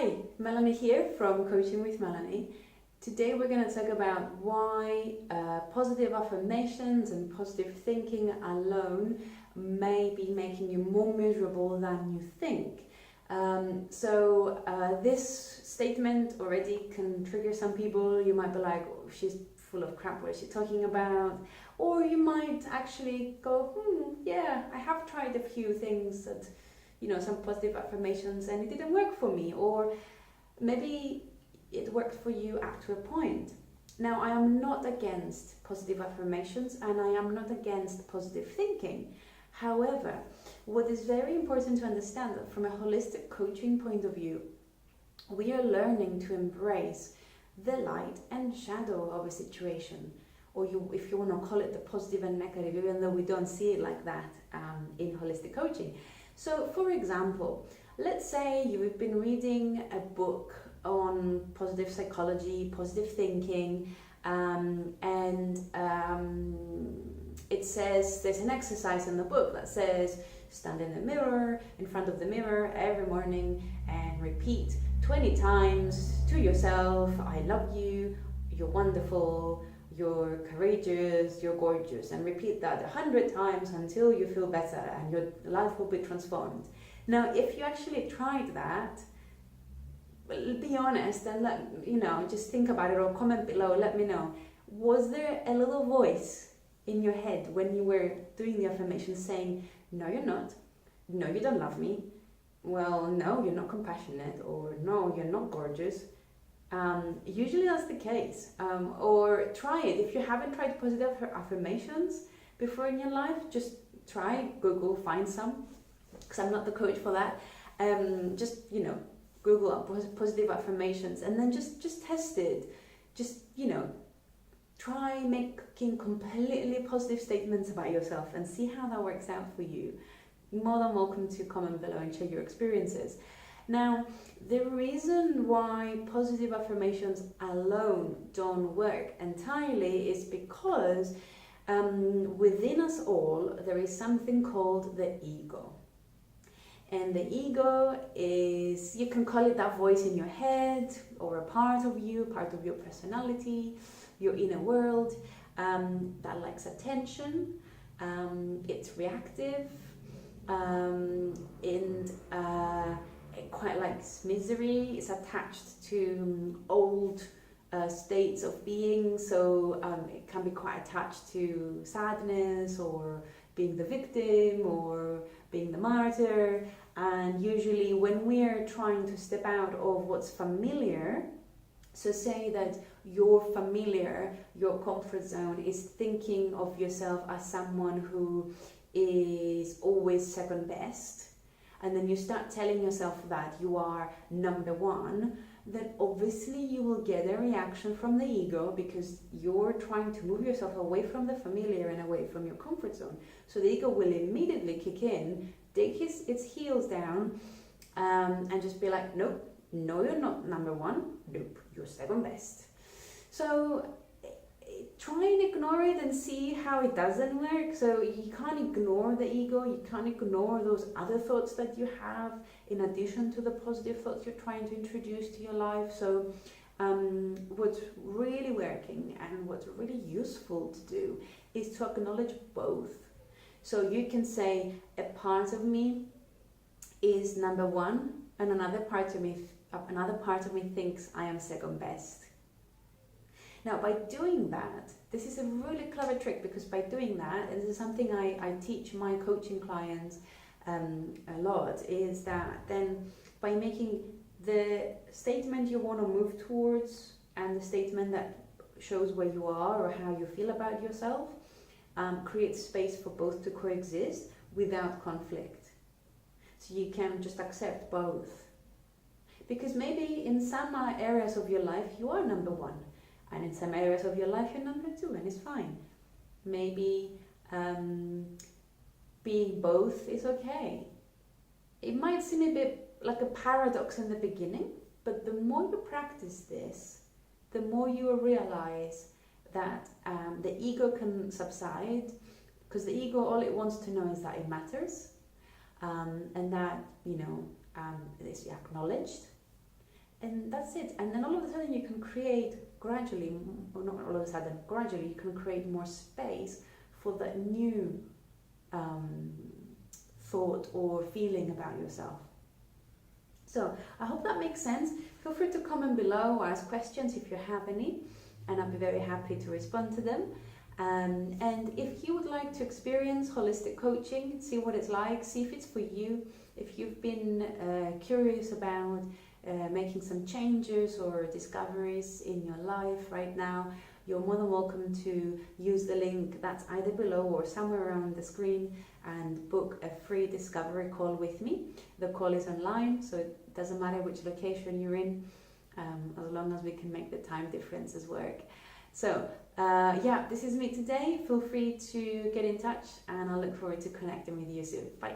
Hi, Melanie here from Coaching with Melanie. Today we're going to talk about why positive affirmations and positive thinking alone may be making you more miserable than you think. This statement already can trigger some people. You might be like, oh, she's full of crap, what is she talking about? Or you might actually go, yeah, I have tried a few things that, some positive affirmations and it didn't work for me. Or maybe it worked for you up to a point. Now, I am not against positive affirmations and I am not against positive thinking. However, what is very important to understand that from a holistic coaching point of view, we are learning to embrace the light and shadow of a situation, or if you want to call it the positive and negative, even though we don't see it like that in holistic coaching. So, for example, let's say you've been reading a book on positive psychology, positive thinking, it says there's an exercise in the book that says stand in front of the mirror every morning and repeat 20 times to yourself, I love you, you're wonderful, you're courageous, you're gorgeous, and repeat that 100 times until you feel better and your life will be transformed. Now, if you actually tried that, be honest and just think about it, or comment below, let me know. Was there a little voice in your head when you were doing the affirmation saying, no, you're not, no, you don't love me, well, no, you're not compassionate, or no, you're not gorgeous? Usually that's the case. Or try it. If you haven't tried positive affirmations before in your life, just try, Google, find some, because I'm not the coach for that. Google up positive affirmations and then just test it. Try making completely positive statements about yourself and see how that works out for you. You're more than welcome to comment below and share your experiences. Now, the reason why positive affirmations alone don't work entirely is because within us all there is something called the ego. And the ego is, you can call it that voice in your head, or a part of you, part of your personality, your inner world, that likes attention, it's reactive, it quite likes misery, it's attached to old states of being, so it can be quite attached to sadness, or being the victim, or being the martyr. And usually when we're trying to step out of what's familiar, so say that your familiar, your comfort zone is thinking of yourself as someone who is always second best, and then you start telling yourself that you are number one, then obviously you will get a reaction from the ego, because you're trying to move yourself away from the familiar and away from your comfort zone. So the ego will immediately kick in, dig its heels down, and just be like, nope, no, you're not number one, nope, you're second best. So try and ignore it and see how it doesn't work. So you can't ignore the ego, you can't ignore those other thoughts that you have in addition to the positive thoughts you're trying to introduce to your life. So what's really working and what's really useful to do is to acknowledge both. So you can say a part of me is number one, and another part of me thinks I am second best. Now, by doing that, this is a really clever trick, because by doing that, and this is something I teach my coaching clients a lot, is that then by making the statement you want to move towards and the statement that shows where you are or how you feel about yourself, creates space for both to coexist without conflict. So you can just accept both. Because maybe in some areas of your life you are number one, and in some areas of your life you're number two, and it's fine. Maybe being both is okay. It might seem a bit like a paradox in the beginning, but the more you practice this, the more you will realize that the ego can subside, because the ego, all it wants to know is that it matters, and that, is acknowledged. And that's it. And then all of a sudden you can create gradually, or not all of a sudden, gradually you can create more space for that new thought or feeling about yourself. So I hope that makes sense. Feel free to comment below or ask questions if you have any, and I'll be very happy to respond to them. And if you would like to experience holistic coaching, see what it's like, see if it's for you, if you've been curious about making some changes or discoveries in your life right now, you're more than welcome to use the link that's either below or somewhere around the screen and book a free discovery call with me. The call is online, so it doesn't matter which location you're in, as long as we can make the time differences work. So yeah, this is me today. Feel free to get in touch, and I look forward to connecting with you soon. Bye.